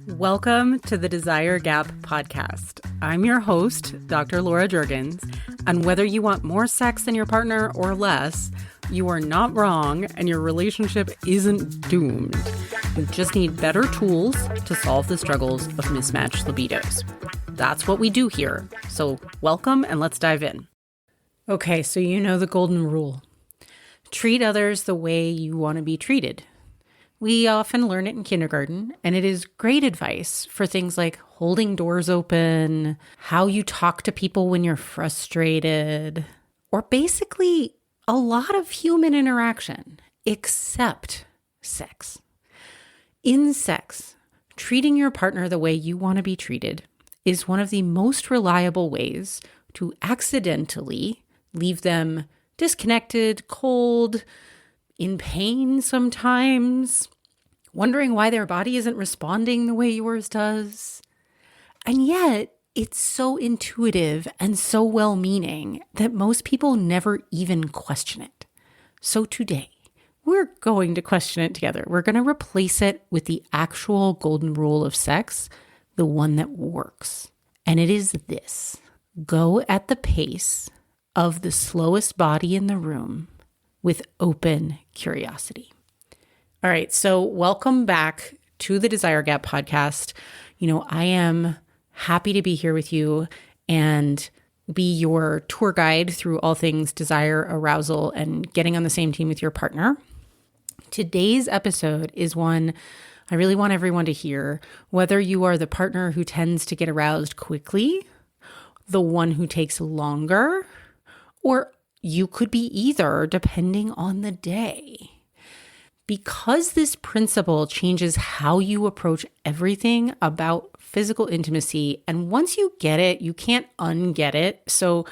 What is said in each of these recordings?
Welcome to the Desire Gap podcast. I'm your host, Dr. Laura Juergens, and whether you want more sex than your partner or less, you are not wrong and your relationship isn't doomed. You just need better tools to solve the struggles of mismatched libidos. That's what we do here. So welcome and let's dive in. Okay, so you know the golden rule. Treat others the way you want to be treated. We often learn it in kindergarten, and it is great advice for things like holding doors open, how you talk to people when you're frustrated, or basically a lot of human interaction, except sex. In sex, treating your partner the way you want to be treated is one of the most reliable ways to accidentally leave them disconnected, cold, in pain sometimes, wondering why their body isn't responding the way yours does. And yet, it's so intuitive and so well-meaning that most people never even question it. So today, we're going to question it together. We're going to replace it with the actual golden rule of sex, the one that works. And it is this: go at the pace of the slowest body in the room with open curiosity. All right, so welcome back to the Desire Gap podcast. You know, I am happy to be here with you and be your tour guide through all things desire, arousal, and getting on the same team with your partner. Today's episode is one I really want everyone to hear, whether you are the partner who tends to get aroused quickly, the one who takes longer, or you could be either, depending on the day. Because this principle changes how you approach everything about physical intimacy, and once you get it, you can't unget it. So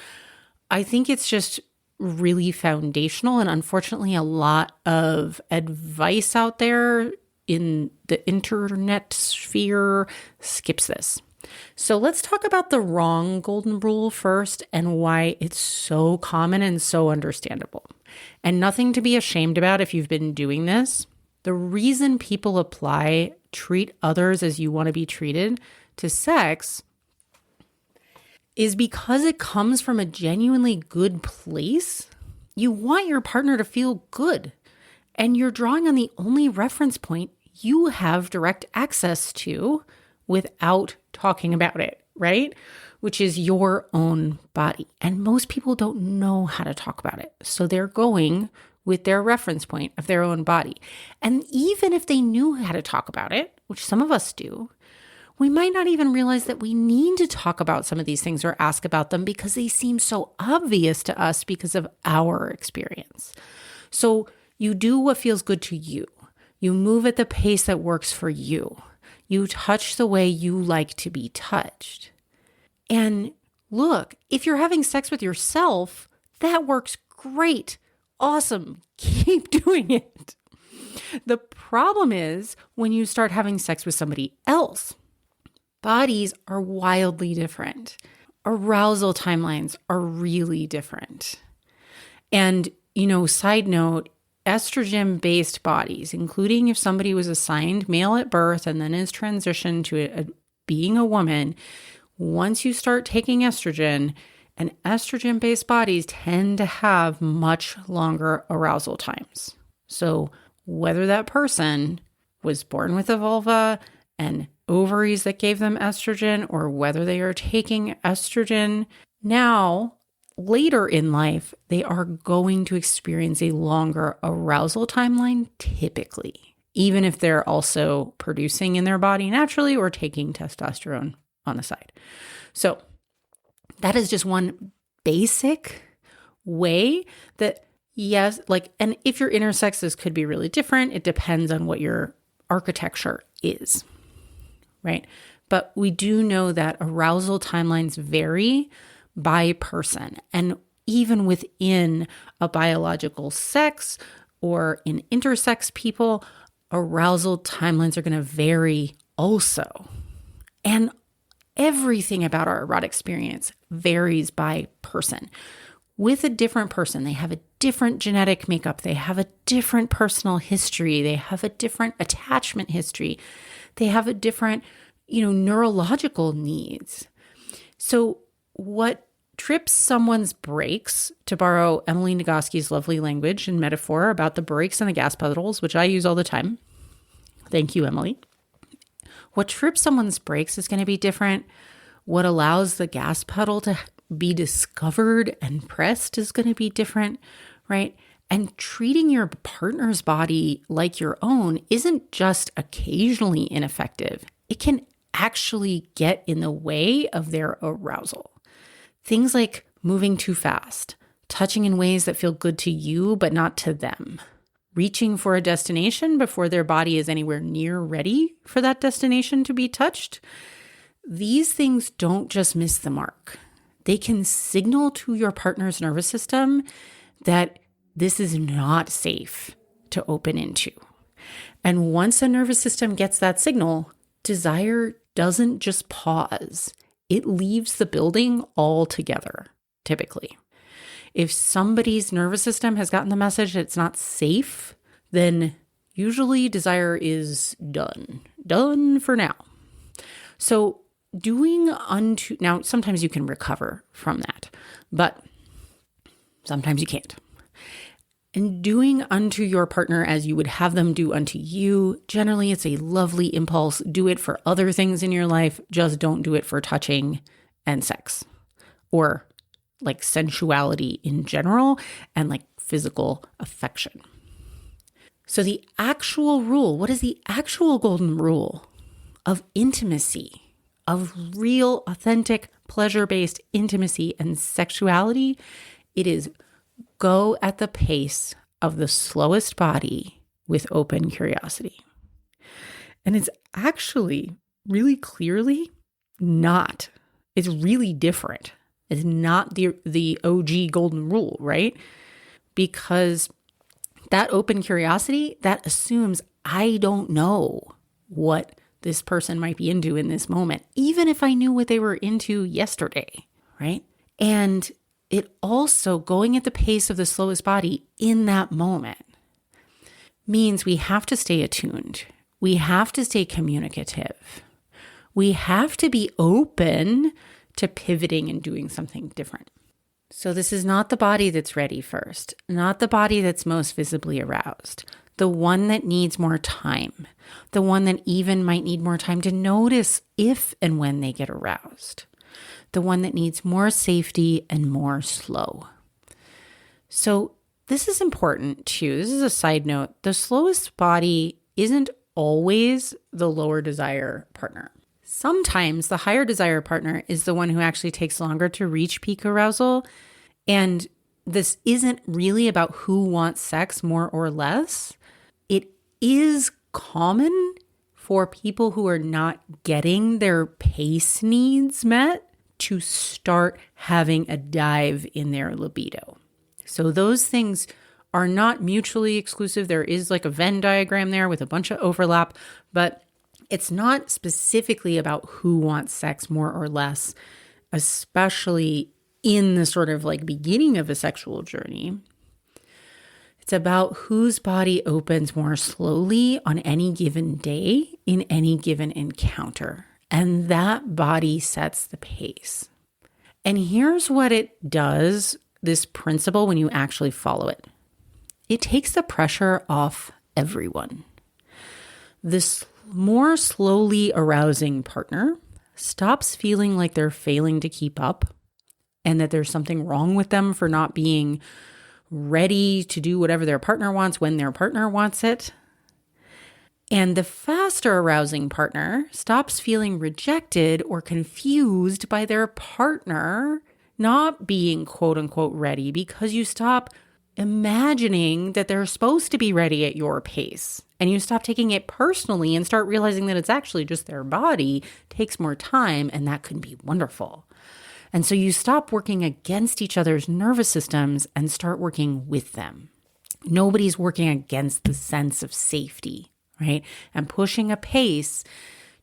I think it's just really foundational, and unfortunately a lot of advice out there in the internet sphere skips this. So let's talk about the wrong golden rule first and why it's so common and so understandable. And nothing to be ashamed about if you've been doing this. The reason people apply treat others as you want to be treated to sex is because it comes from a genuinely good place. You want your partner to feel good, and you're drawing on the only reference point you have direct access to without talking about it, right? Which is your own body. And most people don't know how to talk about it. So they're going with their reference point of their own body. And even if they knew how to talk about it, which some of us do, we might not even realize that we need to talk about some of these things or ask about them because they seem so obvious to us because of our experience. So you do what feels good to you. You move at the pace that works for you. You touch the way you like to be touched. And look, if you're having sex with yourself, that works great. Awesome. Keep doing it. The problem is when you start having sex with somebody else. Bodies are wildly different. Arousal timelines are really different. And, side note, estrogen-based bodies, including if somebody was assigned male at birth and then is transitioned to being a woman, once you start taking estrogen, and estrogen-based bodies tend to have much longer arousal times. So whether that person was born with a vulva and ovaries that gave them estrogen, or whether they are taking estrogen now, later in life, they are going to experience a longer arousal timeline typically, even if they're also producing in their body naturally or taking testosterone on the side. So that is just one basic way that, yes, and if you're intersex, this could be really different. It depends on what your architecture is, right? But we do know that arousal timelines vary by person. And even within a biological sex or in intersex people, arousal timelines are going to vary also. And everything about our erotic experience varies by person. With a different person, they have a different genetic makeup, they have a different personal history, they have a different attachment history, they have a different neurological needs. So what trips someone's brakes, to borrow Emily Nagoski's lovely language and metaphor about the brakes and the gas pedals, which I use all the time. Thank you, Emily. What trips someone's brakes is going to be different. What allows the gas pedal to be discovered and pressed is going to be different, right? And treating your partner's body like your own isn't just occasionally ineffective. It can actually get in the way of their arousal. Things like moving too fast, touching in ways that feel good to you but not to them, reaching for a destination before their body is anywhere near ready for that destination to be touched. These things don't just miss the mark. They can signal to your partner's nervous system that this is not safe to open into. And once a nervous system gets that signal, desire doesn't just pause. It leaves the building altogether, typically. If somebody's nervous system has gotten the message that it's not safe, then usually desire is done for now. So now sometimes you can recover from that, but sometimes you can't. And doing unto your partner as you would have them do unto you, generally it's a lovely impulse. Do it for other things in your life. Just don't do it for touching and sex or like sensuality in general and like physical affection. So the actual rule, what is the actual golden rule of intimacy, of real, authentic, pleasure-based intimacy and sexuality? It is go at the pace of the slowest body with open curiosity. And it's actually really clearly not. It's really different. It's not the OG golden rule, right? Because that open curiosity, that assumes I don't know what this person might be into in this moment, even if I knew what they were into yesterday, right? And it also, going at the pace of the slowest body in that moment, means we have to stay attuned. We have to stay communicative. We have to be open to pivoting and doing something different. So this is not the body that's ready first, not the body that's most visibly aroused, the one that needs more time, the one that even might need more time to notice if and when they get aroused, the one that needs more safety and more slow. So this is important too. This is a side note. The slowest body isn't always the lower desire partner. Sometimes the higher desire partner is the one who actually takes longer to reach peak arousal. And this isn't really about who wants sex more or less. It is common for people who are not getting their pace needs met to start having a dive in their libido. So those things are not mutually exclusive. There is like a Venn diagram there with a bunch of overlap, but it's not specifically about who wants sex more or less, especially in the sort of like beginning of a sexual journey. It's about whose body opens more slowly on any given day in any given encounter. And that body sets the pace. And here's what it does, this principle, when you actually follow it. It takes the pressure off everyone. This more slowly arousing partner stops feeling like they're failing to keep up and that there's something wrong with them for not being ready to do whatever their partner wants when their partner wants it. And the faster arousing partner stops feeling rejected or confused by their partner not being quote unquote ready, because you stop imagining that they're supposed to be ready at your pace. And you stop taking it personally and start realizing that it's actually just their body takes more time, and that can be wonderful. And so you stop working against each other's nervous systems and start working with them. Nobody's working against the sense of safety, right? And pushing a pace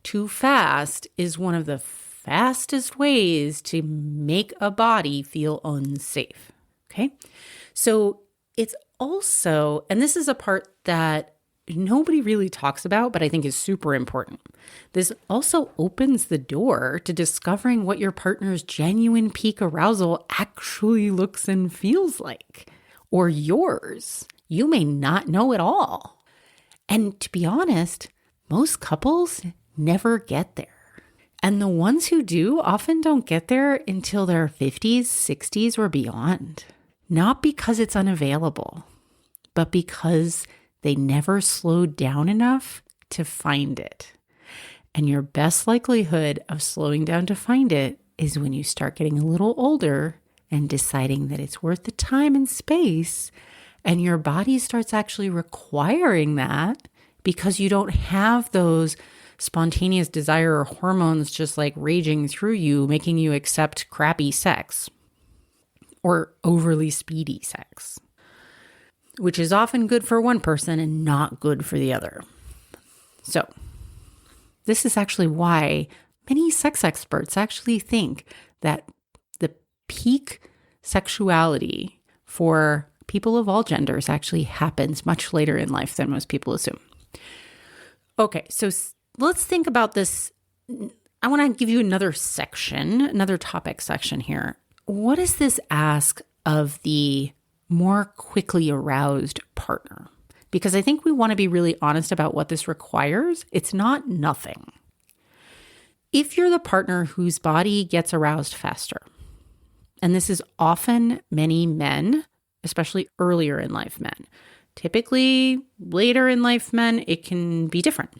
too fast is one of the fastest ways to make a body feel unsafe, okay? So it's also, and this is a part that nobody really talks about, but I think is super important. This also opens the door to discovering what your partner's genuine peak arousal actually looks and feels like, or yours. You may not know at all. And to be honest, most couples never get there. And the ones who do often don't get there until their 50s, 60s, or beyond. Not because it's unavailable, but because they never slowed down enough to find it. And your best likelihood of slowing down to find it is when you start getting a little older and deciding that it's worth the time and space, and your body starts actually requiring that because you don't have those spontaneous desire or hormones just like raging through you, making you accept crappy sex or overly speedy sex, which is often good for one person and not good for the other. So this is actually why many sex experts actually think that the peak sexuality for people of all genders actually happens much later in life than most people assume. Okay, so let's think about this. I want to give you another section, another topic section here. What does this ask of the more quickly aroused partner? Because I think we want to be really honest about what this requires. It's not nothing. If you're the partner whose body gets aroused faster, and this is often many men, especially earlier in life men. Typically, later in life men, it can be different.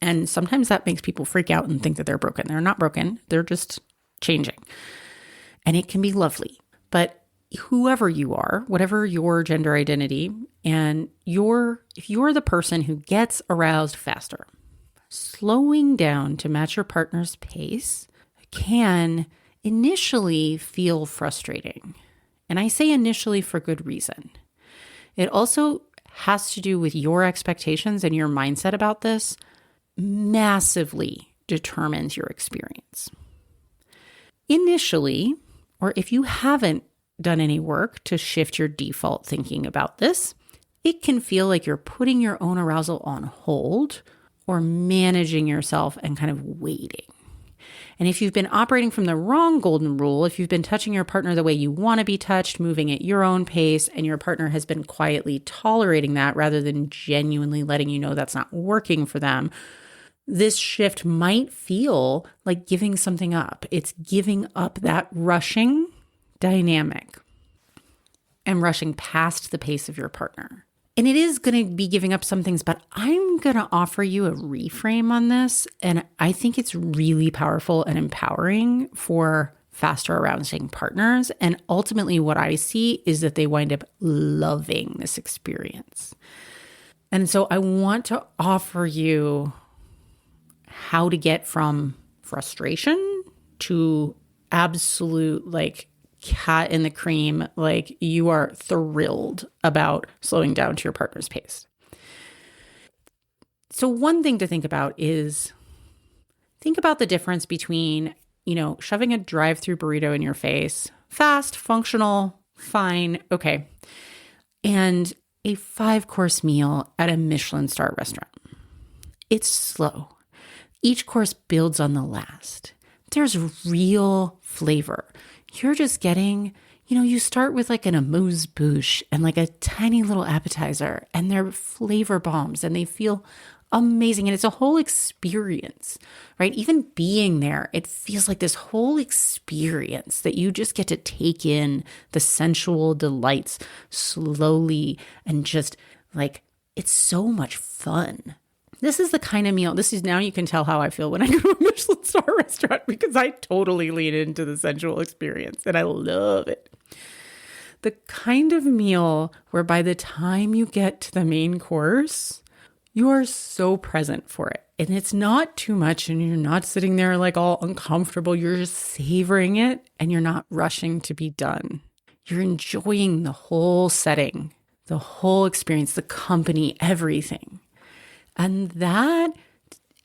And sometimes that makes people freak out and think that they're broken. They're not broken. They're just changing. And it can be lovely. But whoever you are, whatever your gender identity, and if you're the person who gets aroused faster, slowing down to match your partner's pace can initially feel frustrating. And I say initially for good reason. It also has to do with your expectations, and your mindset about this massively determines your experience. Initially, or if you haven't done any work to shift your default thinking about this, it can feel like you're putting your own arousal on hold or managing yourself and kind of waiting. And if you've been operating from the wrong golden rule, if you've been touching your partner the way you want to be touched, moving at your own pace, and your partner has been quietly tolerating that rather than genuinely letting you know that's not working for them, this shift might feel like giving something up. It's giving up that rushing dynamic and rushing past the pace of your partner. And it is going to be giving up some things, but I'm going to offer you a reframe on this. And I think it's really powerful and empowering for faster arousing partners. And ultimately what I see is that they wind up loving this experience. And so I want to offer you how to get from frustration to absolute cat in the cream, like you are thrilled about slowing down to your partner's pace. So one thing to think about is think about the difference between, shoving a drive-through burrito in your face, fast, functional, fine, okay, and a 5-course meal at a Michelin star restaurant. It's slow. Each course builds on the last. There's real flavor. You're just getting, you start with like an amuse-bouche and like a tiny little appetizer, and they're flavor bombs and they feel amazing. And it's a whole experience, right? Even being there, it feels like this whole experience that you just get to take in the sensual delights slowly and just like, it's so much fun. This is the kind of meal, now you can tell how I feel when I go to a Michelin star restaurant, because I totally lean into the sensual experience and I love it. The kind of meal where by the time you get to the main course, you are so present for it. And it's not too much and you're not sitting there like all uncomfortable. You're just savoring it and you're not rushing to be done. You're enjoying the whole setting, the whole experience, the company, everything. And that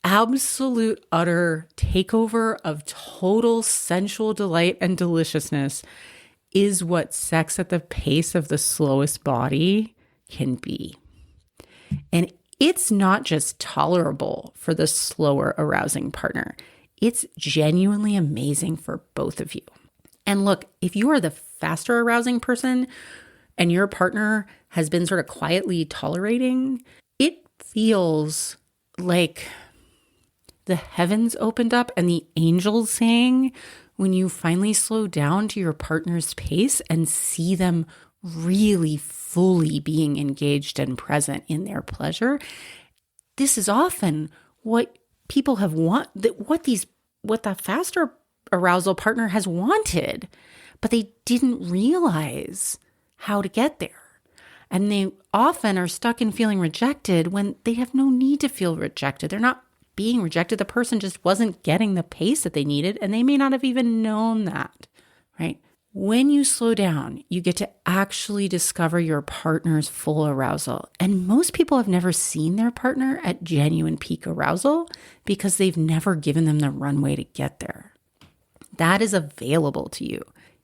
absolute, utter takeover of total sensual delight and deliciousness is what sex at the pace of the slowest body can be. And it's not just tolerable for the slower arousing partner. It's genuinely amazing for both of you. And look, if you are the faster arousing person and your partner has been sort of quietly tolerating, it feels like the heavens opened up and the angels sang when you finally slow down to your partner's pace and see them really fully being engaged and present in their pleasure. This is often what people have what the faster arousal partner has wanted, but they didn't realize how to get there. And they often are stuck in feeling rejected when they have no need to feel rejected. They're not being rejected. The person just wasn't getting the pace that they needed, and they may not have even known that, right? When you slow down, you get to actually discover your partner's full arousal. And most people have never seen their partner at genuine peak arousal because they've never given them the runway to get there. That is available to you.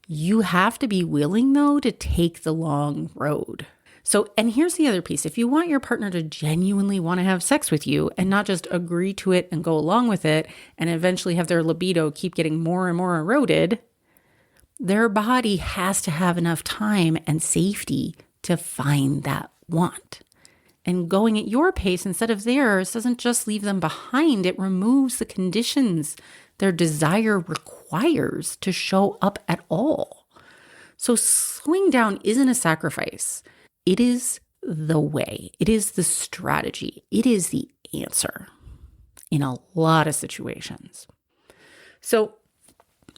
You have to be willing, though, to take the long road. So, and here's the other piece. If you want your partner to genuinely want to have sex with you and not just agree to it and go along with it and eventually have their libido keep getting more and more eroded, their body has to have enough time and safety to find that want. And going at your pace instead of theirs doesn't just leave them behind, it removes the conditions their desire requires to show up at all. So slowing down isn't a sacrifice. It is the way. It is the strategy. It is the answer in a lot of situations. So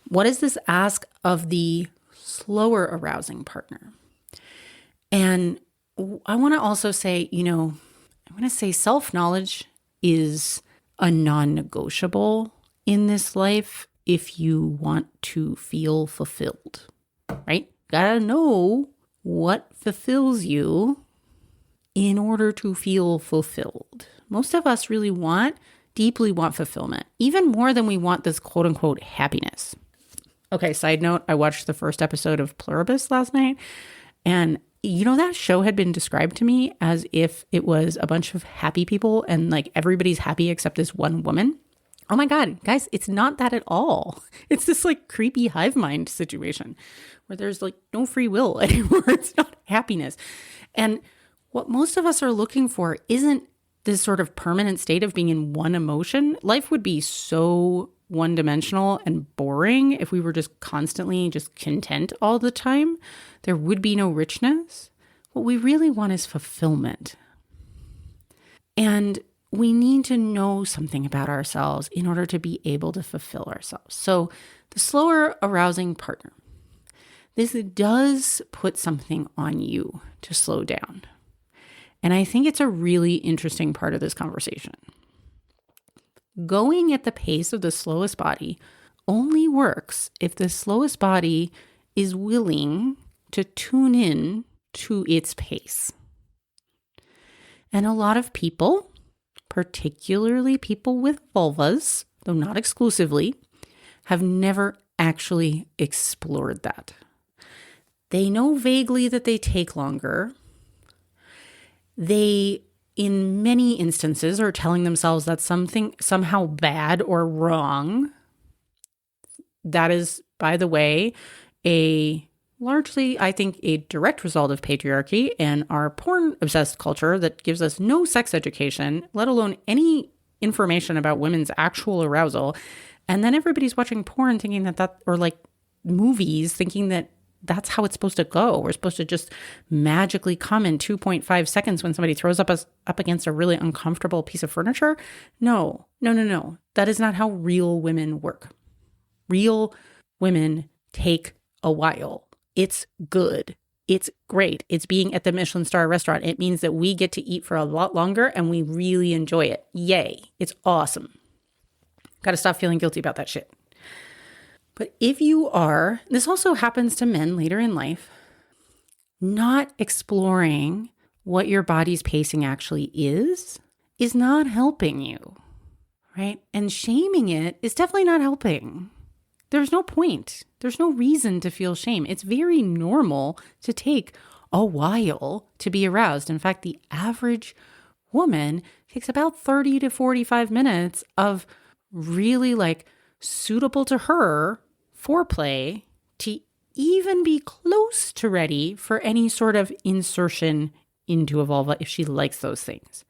what does this ask of the slower arousing partner? And I want to also say, I want to say self-knowledge is a non-negotiable in this life if you want to feel fulfilled, right? Gotta know what fulfills you in order to feel fulfilled. Most of us really deeply want fulfillment, even more than we want this quote unquote happiness. Okay, side note, I watched the first episode of Pluribus last night, and that show had been described to me as if it was a bunch of happy people and like everybody's happy except this one woman. Oh my God, guys, it's not that at all. It's this like creepy hive mind situation where there's like no free will anymore. It's not happiness. And what most of us are looking for isn't this sort of permanent state of being in one emotion. Life would be so one-dimensional and boring if we were just constantly just content all the time. There would be no richness. What we really want is fulfillment. And we need to know something about ourselves in order to be able to fulfill ourselves. So the slower arousing partner, this does put something on you to slow down. And I think it's a really interesting part of this conversation. Going at the pace of the slowest body only works if the slowest body is willing to tune in to its pace. And a lot of people, particularly people with vulvas, though not exclusively, have never actually explored that. They know vaguely that they take longer. They, in many instances, are telling themselves that something somehow bad or wrong. That is, by the way, largely, I think, a direct result of patriarchy and our porn-obsessed culture that gives us no sex education, let alone any information about women's actual arousal. And then everybody's watching porn thinking or like movies thinking that that's how it's supposed to go. We're supposed to just magically come in 2.5 seconds when somebody throws up against a really uncomfortable piece of furniture. No. That is not how real women work. Real women take a while. It's good. It's great. It's being at the Michelin star restaurant. It means that we get to eat for a lot longer and we really enjoy it. Yay. It's awesome. Got to stop feeling guilty about that shit. But if you are, this also happens to men later in life, not exploring what your body's pacing actually is not helping you, right? And shaming it is definitely not helping. There's no point. There's no reason to feel shame. It's very normal to take a while to be aroused. In fact, the average woman takes about 30 to 45 minutes of really like suitable to her foreplay to even be close to ready for any sort of insertion into a vulva if she likes those things.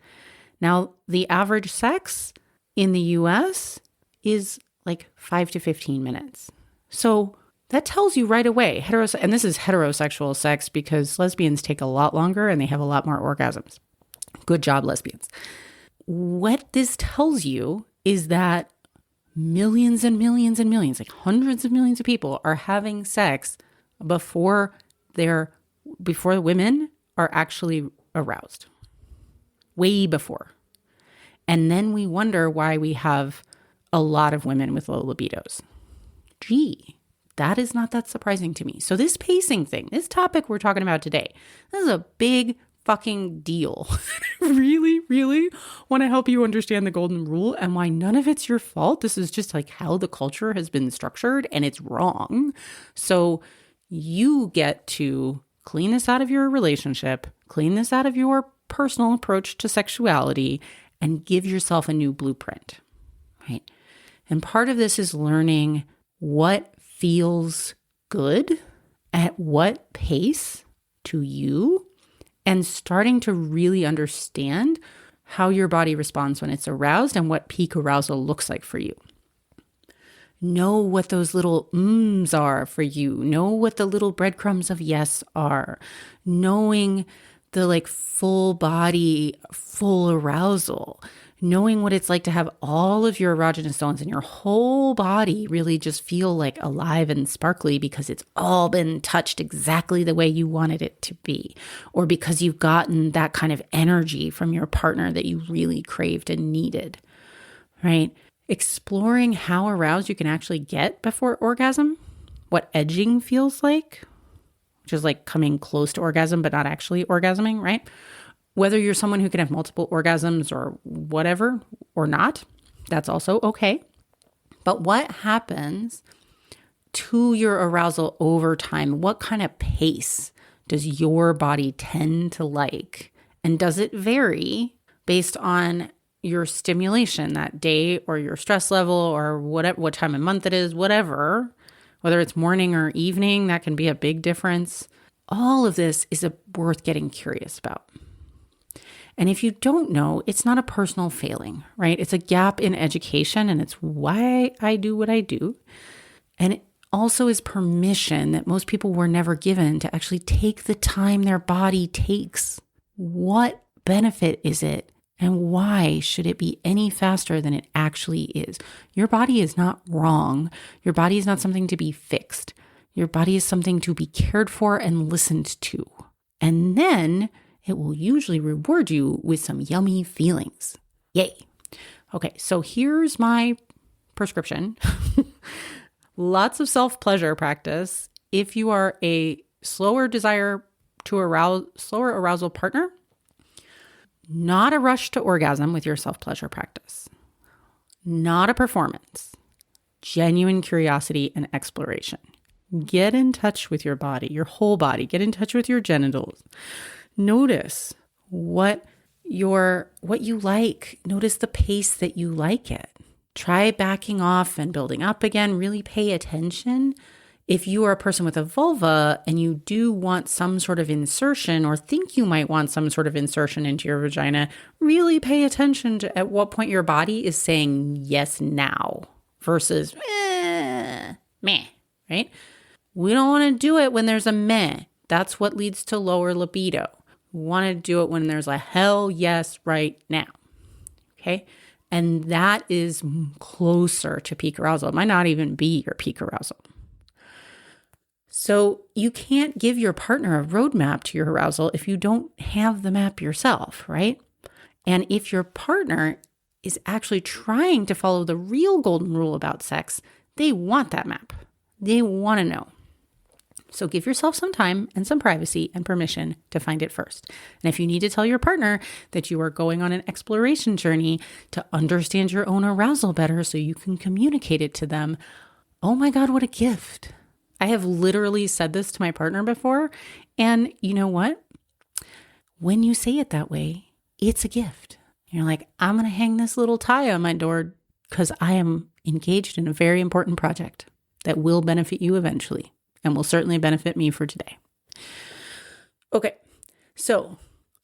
Now, the average sex in the US is like 5 to 15 minutes. So that tells you right away, and this is heterosexual sex because lesbians take a lot longer and they have a lot more orgasms. Good job, lesbians. What this tells you is that millions and millions and millions, like hundreds of millions of people are having sex before women are actually aroused. Way before. And then we wonder why we have a lot of women with low libidos. Gee, that is not that surprising to me. So this pacing thing, this topic we're talking about today, this is a big fucking deal. I really, really want to help you understand the golden rule and why none of it's your fault. This is just like how the culture has been structured and it's wrong. So you get to clean this out of your relationship, clean this out of your personal approach to sexuality, and give yourself a new blueprint, right? And part of this is learning what feels good at what pace to you and starting to really understand how your body responds when it's aroused and what peak arousal looks like for you. Know what those little are for you. Know what the little breadcrumbs of yes are. Knowing the like full body, full arousal. Knowing what it's like to have all of your erogenous zones in your whole body really just feel like alive and sparkly because it's all been touched exactly the way you wanted it to be, or because you've gotten that kind of energy from your partner that you really craved and needed, right? Exploring how aroused you can actually get before orgasm, what edging feels like, which is like coming close to orgasm but not actually orgasming, right? Whether you're someone who can have multiple orgasms or whatever or not, that's also okay. But what happens to your arousal over time? What kind of pace does your body tend to like? And does it vary based on your stimulation that day or your stress level or what time of month it is, whatever, whether it's morning or evening, that can be a big difference. All of this is worth getting curious about. And if you don't know, it's not a personal failing, right? It's a gap in education and it's why I do what I do. And it also is permission that most people were never given to actually take the time their body takes. What benefit is it? And why should it be any faster than it actually is? Your body is not wrong. Your body is not something to be fixed. Your body is something to be cared for and listened to. And then it will usually reward you with some yummy feelings. Yay. Okay, so here's my prescription. Lots of self-pleasure practice. If you are a slower arousal partner, not a rush to orgasm with your self-pleasure practice. Not a performance. Genuine curiosity and exploration. Get in touch with your body, your whole body. Get in touch with your genitals. Notice what you like. Notice the pace that you like it. Try backing off and building up again. Really pay attention. If you are a person with a vulva and you do want some sort of insertion or think you might want some sort of insertion into your vagina, really pay attention to at what point your body is saying yes now versus meh, right? We don't want to do it when there's a meh. That's what leads to lower libido. We want to do it when there's a hell yes right now, okay? And that is closer to peak arousal. It might not even be your peak arousal. So you can't give your partner a roadmap to your arousal if you don't have the map yourself, right? And if your partner is actually trying to follow the real golden rule about sex, they want that map. They want to know. So give yourself some time and some privacy and permission to find it first. And if you need to tell your partner that you are going on an exploration journey to understand your own arousal better so you can communicate it to them, oh my God, what a gift. I have literally said this to my partner before. And you know what? When you say it that way, it's a gift. You're like, I'm going to hang this little tie on my door because I am engaged in a very important project that will benefit you eventually and will certainly benefit me for today. Okay, so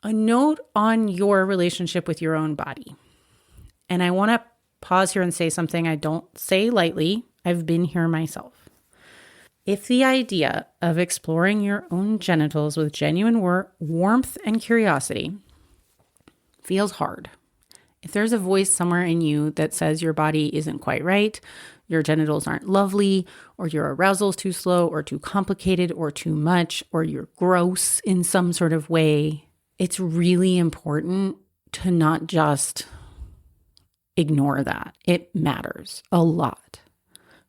a note on your relationship with your own body. And I want to pause here and say something I don't say lightly. I've been here myself. If the idea of exploring your own genitals with genuine warmth and curiosity feels hard, if there's a voice somewhere in you that says your body isn't quite right, your genitals aren't lovely, or your arousal is too slow or too complicated or too much, or you're gross in some sort of way, it's really important to not just ignore that. It matters a lot.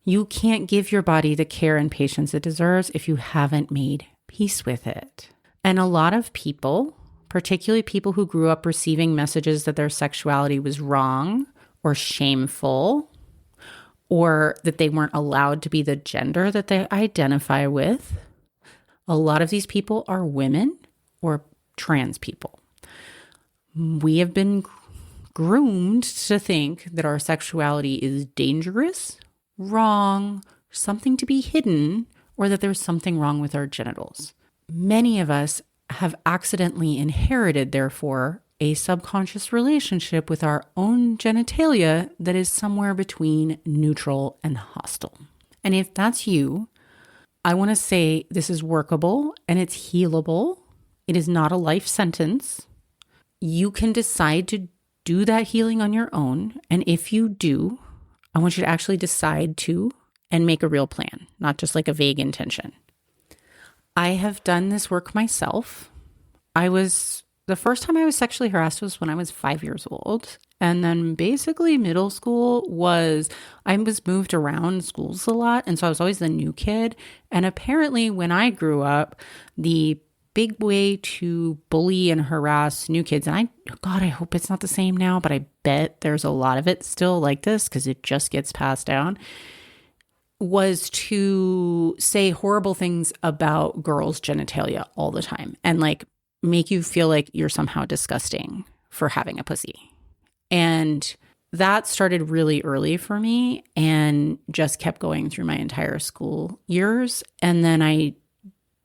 You can't give your body the care and patience it deserves if you haven't made peace with it. And a lot of people, particularly people who grew up receiving messages that their sexuality was wrong or shameful, or that they weren't allowed to be the gender that they identify with, a lot of these people are women or trans people. We have been groomed to think that our sexuality is dangerous, wrong, something to be hidden, or that there's something wrong with our genitals. Many of us have accidentally inherited, therefore, a subconscious relationship with our own genitalia that is somewhere between neutral and hostile. And if that's you, I want to say this is workable and it's healable. It is not a life sentence. You can decide to do that healing on your own. And if you do, I want you to actually decide to and make a real plan, not just like a vague intention. I have done this work myself. The first time I was sexually harassed was when I was 5 years old. And then basically middle school I was moved around schools a lot. And so I was always the new kid. And apparently when I grew up, the big way to bully and harass new kids, and I hope it's not the same now, but I bet there's a lot of it still like this because it just gets passed down, was to say horrible things about girls' genitalia all the time and like make you feel like you're somehow disgusting for having a pussy. And that started really early for me and just kept going through my entire school years. And then I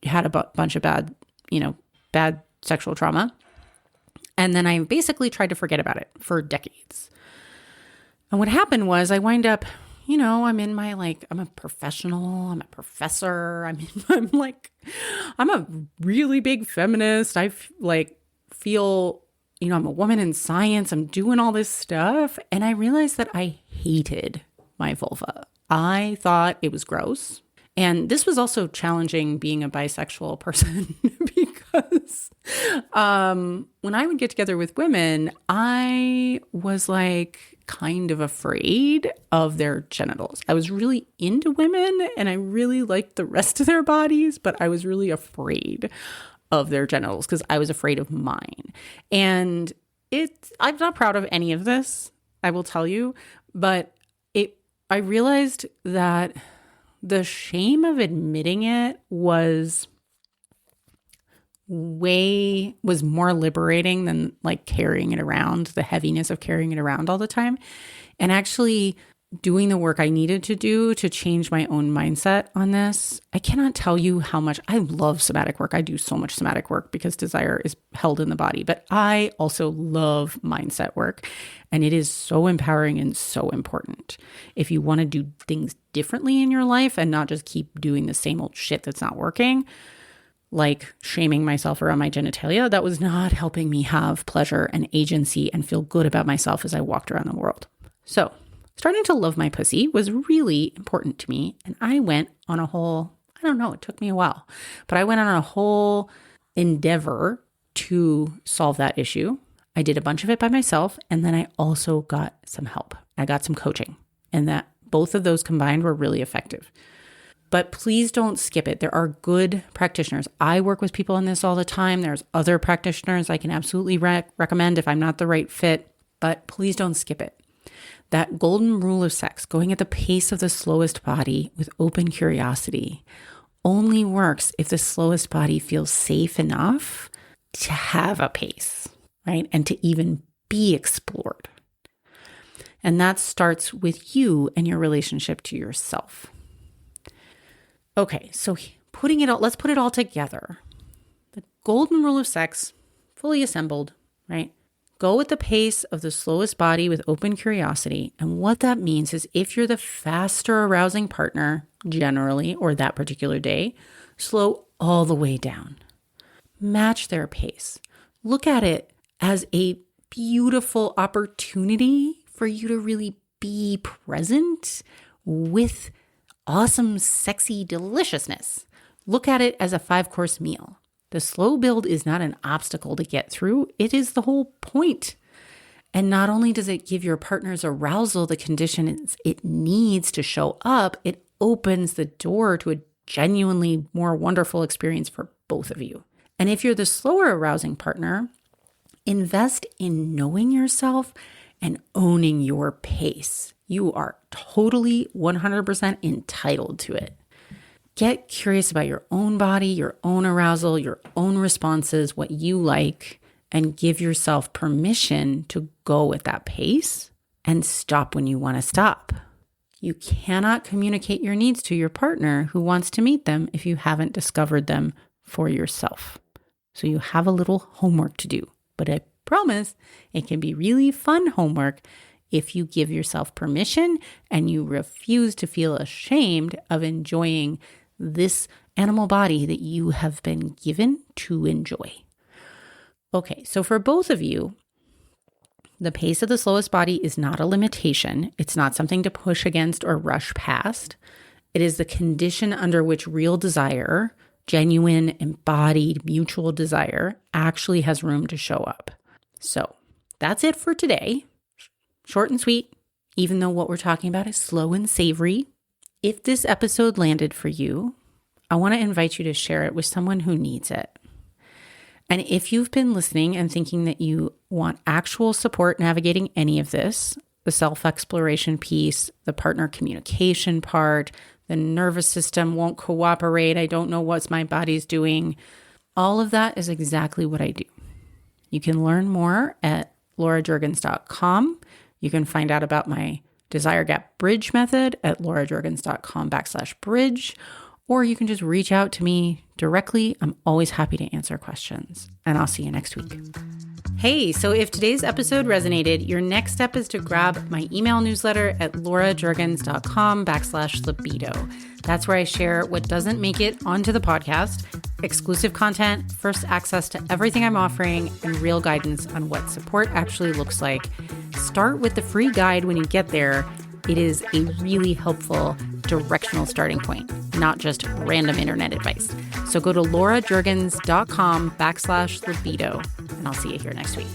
had a bunch of bad sexual trauma. And then I basically tried to forget about it for decades. And what happened was I wind up, I'm in my, I'm a professional, I'm a professor, I'm a really big feminist. I feel, I'm a woman in science, I'm doing all this stuff. And I realized that I hated my vulva. I thought it was gross. And this was also challenging being a bisexual person because when I would get together with women, I was kind of afraid of their genitals. I was really into women and I really liked the rest of their bodies, but I was really afraid of their genitals because I was afraid of mine. And I'm not proud of any of this, I will tell you, but I realized that the shame of admitting it was more liberating than carrying it around, the heaviness of carrying it around all the time. And actually doing the work I needed to do to change my own mindset on this. I cannot tell you how much I love somatic work. I do so much somatic work because desire is held in the body, but I also love mindset work. And it is so empowering and so important. If you want to do things differently in your life and not just keep doing the same old shit that's not working, like shaming myself around my genitalia, that was not helping me have pleasure and agency and feel good about myself as I walked around the world. So starting to love my pussy was really important to me. And I went on a whole, it took me a while, but I went on a whole endeavor to solve that issue. I did a bunch of it by myself. And then I also got some help. I got some coaching, and that both of those combined were really effective. But please don't skip it. There are good practitioners. I work with people on this all the time. There's other practitioners I can absolutely recommend if I'm not the right fit, but please don't skip it. That golden rule of sex, going at the pace of the slowest body with open curiosity, only works if the slowest body feels safe enough to have a pace, right? And to even be explored. And that starts with you and your relationship to yourself. Okay, so let's put it all together. The golden rule of sex, fully assembled, right? Go at the pace of the slowest body with open curiosity. And what that means is if you're the faster arousing partner, generally, or that particular day, slow all the way down. Match their pace. Look at it as a beautiful opportunity for you to really be present with awesome, sexy deliciousness. Look at it as a 5-course meal. The slow build is not an obstacle to get through. It is the whole point. And not only does it give your partner's arousal the conditions it needs to show up, it opens the door to a genuinely more wonderful experience for both of you. And if you're the slower arousing partner, invest in knowing yourself and owning your pace. You are totally 100% entitled to it. Get curious about your own body, your own arousal, your own responses, what you like, and give yourself permission to go at that pace and stop when you want to stop. You cannot communicate your needs to your partner who wants to meet them if you haven't discovered them for yourself. So you have a little homework to do, but I promise it can be really fun homework if you give yourself permission and you refuse to feel ashamed of enjoying this animal body that you have been given to enjoy. Okay, so for both of you, the pace of the slowest body is not a limitation. It's not something to push against or rush past. It is the condition under which real desire, genuine, embodied, mutual desire, actually has room to show up. So that's it for today. Short and sweet, even though what we're talking about is slow and savory. If this episode landed for you, I want to invite you to share it with someone who needs it. And if you've been listening and thinking that you want actual support navigating any of this, the self-exploration piece, the partner communication part, the nervous system won't cooperate, I don't know what my body's doing, all of that is exactly what I do. You can learn more at laurajurgens.com. You can find out about my Desire Gap Bridge method at laurajurgens.com/bridge, or you can just reach out to me directly. I'm always happy to answer questions, and I'll see you next week. Hey, so if today's episode resonated, your next step is to grab my email newsletter at laurajurgens.com/libido. That's where I share what doesn't make it onto the podcast, exclusive content, first access to everything I'm offering, and real guidance on what support actually looks like. Start with the free guide when you get there. It is a really helpful directional starting point, not just random internet advice. So go to laurajurgens.com/libido, and I'll see you here next week.